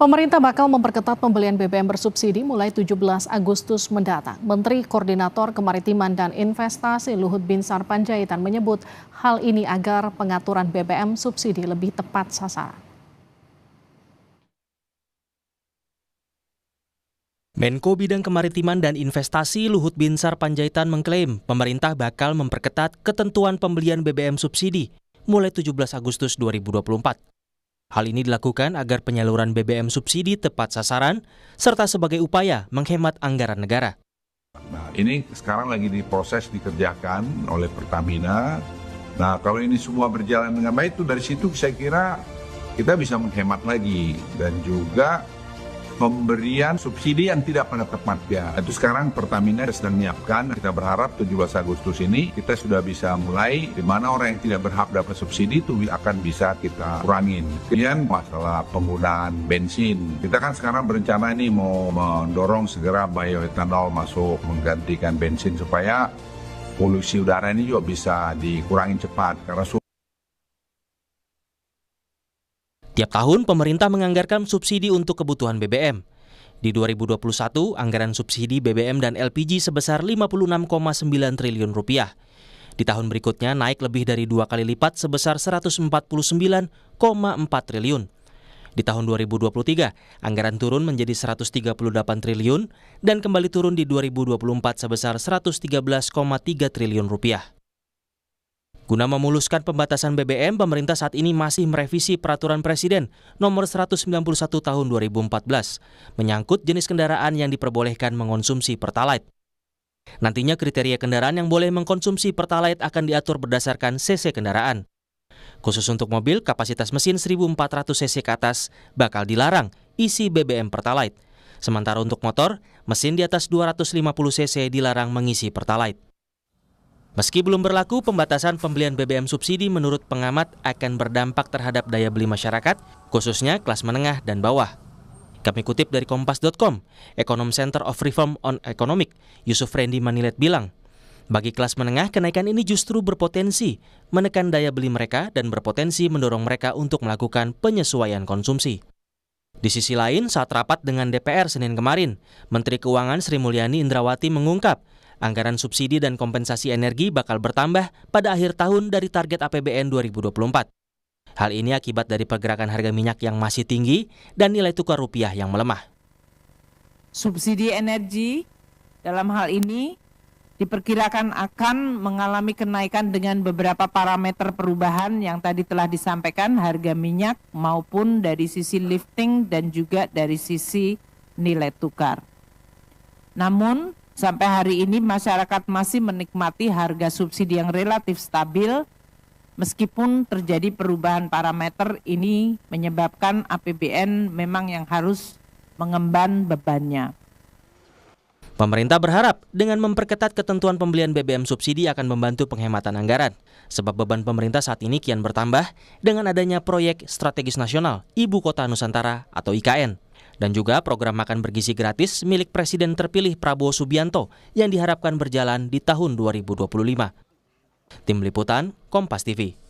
Pemerintah bakal memperketat pembelian BBM bersubsidi mulai 17 Agustus mendatang. Menteri Koordinator Kemaritiman dan Investasi Luhut Binsar Panjaitan menyebut hal ini agar pengaturan BBM subsidi lebih tepat sasaran. Menko Bidang Kemaritiman dan Investasi Luhut Binsar Panjaitan mengklaim pemerintah bakal memperketat ketentuan pembelian BBM subsidi mulai 17 Agustus 2024. Hal ini dilakukan agar penyaluran BBM subsidi tepat sasaran serta sebagai upaya menghemat anggaran negara. Nah, ini sekarang lagi diproses dikerjakan oleh Pertamina. Nah, kalau ini semua berjalan dengan baik, itu dari situ saya kira kita bisa menghemat lagi dan juga pemberian subsidi yang tidak pada tempatnya. Itu sekarang Pertamina sedang menyiapkan. Kita berharap 17 Agustus ini kita sudah bisa mulai di mana orang yang tidak berhak dapat subsidi itu akan bisa kita kurangin. Kemudian masalah penggunaan bensin. Kita kan sekarang berencana ini mau mendorong segera bioetanol masuk menggantikan bensin supaya polusi udara ini juga bisa dikurangin cepat karena Tiap tahun, pemerintah menganggarkan subsidi untuk kebutuhan BBM. Di 2021, anggaran subsidi BBM dan LPG sebesar 56,9 triliun rupiah. Di tahun berikutnya naik lebih dari 2 kali lipat sebesar 149,4 triliun. Di tahun 2023, anggaran turun menjadi 138 triliun dan kembali turun di 2024 sebesar 113,3 triliun rupiah. Guna memuluskan pembatasan BBM, pemerintah saat ini masih merevisi Peraturan Presiden Nomor 191 Tahun 2014 menyangkut jenis kendaraan yang diperbolehkan mengonsumsi Pertalite. Nantinya kriteria kendaraan yang boleh mengkonsumsi Pertalite akan diatur berdasarkan cc kendaraan. Khusus untuk mobil, kapasitas mesin 1.400 cc ke atas bakal dilarang isi BBM Pertalite. Sementara untuk motor, mesin di atas 250 cc dilarang mengisi Pertalite. Meski belum berlaku, pembatasan pembelian BBM subsidi menurut pengamat akan berdampak terhadap daya beli masyarakat, khususnya kelas menengah dan bawah. Kami kutip dari Kompas.com, Ekonom Center of Reform on Economic, Yusuf Rendy Manilet bilang, bagi kelas menengah, kenaikan ini justru berpotensi menekan daya beli mereka dan berpotensi mendorong mereka untuk melakukan penyesuaian konsumsi. Di sisi lain, saat rapat dengan DPR Senin kemarin, Menteri Keuangan Sri Mulyani Indrawati mengungkap, anggaran subsidi dan kompensasi energi bakal bertambah pada akhir tahun dari target APBN 2024. Hal ini akibat dari pergerakan harga minyak yang masih tinggi dan nilai tukar rupiah yang melemah. Subsidi energi dalam hal ini diperkirakan akan mengalami kenaikan dengan beberapa parameter perubahan yang tadi telah disampaikan, harga minyak maupun dari sisi lifting dan juga dari sisi nilai tukar. Namun, sampai hari ini masyarakat masih menikmati harga subsidi yang relatif stabil, meskipun terjadi perubahan parameter ini menyebabkan APBN memang yang harus mengemban bebannya. Pemerintah berharap dengan memperketat ketentuan pembelian BBM subsidi akan membantu penghematan anggaran, sebab beban pemerintah saat ini kian bertambah dengan adanya proyek strategis nasional Ibu Kota Nusantara atau IKN. Dan juga program makan bergizi gratis milik Presiden terpilih Prabowo Subianto yang diharapkan berjalan di tahun 2025. Tim Liputan, Kompas TV.